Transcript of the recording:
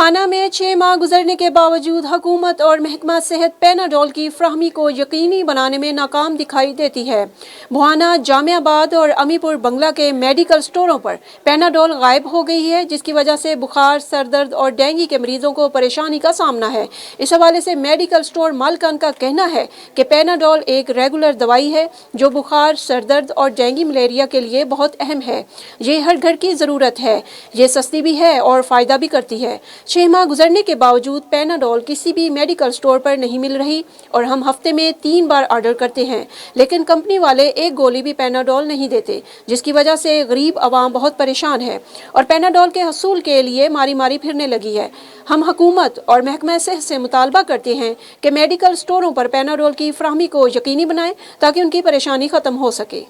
बुहाना में 6 माह गुजरने के बावजूद हुकूमत और महकमा सेहत पैनाडोल की फ्राहमी को यकीनी बनाने में नाकाम दिखाई देती है। बुहाना, जामियाबाद और अमीपुर बंगला के मेडिकल स्टोरों पर पैनाडोल गायब हो गई है, जिसकी वजह से बुखार, सरदर्द और डेंगू के मरीजों को परेशानी का सामना है। इस हवाले से मेडिकल स्टोर मालिकान का कहना है कि पैनाडोल एक रेगुलर दवाई है जो बुखार, सरदर्द और डेंगू मलेरिया के लिए बहुत अहम है। ये हर घर की ज़रूरत है, ये सस्ती भी है और फ़ायदा भी करती है। 6 माह गुजरने के बावजूद पैनाडोल किसी भी मेडिकल स्टोर पर नहीं मिल रही और हम हफ्ते में 3 बार ऑर्डर करते हैं, लेकिन कंपनी वाले एक गोली भी पैनाडोल नहीं देते, जिसकी वजह से गरीब आवाम बहुत परेशान है और पैनाडोल के हसूल के लिए मारी मारी फिरने लगी है। हम हुकूमत और महकमा सेहत से मुतालबा करते हैं कि मेडिकल स्टोरों पर पैनाडोल की फ्राहमी को यकीनी बनाएं ताकि उनकी परेशानी ख़त्म हो सके।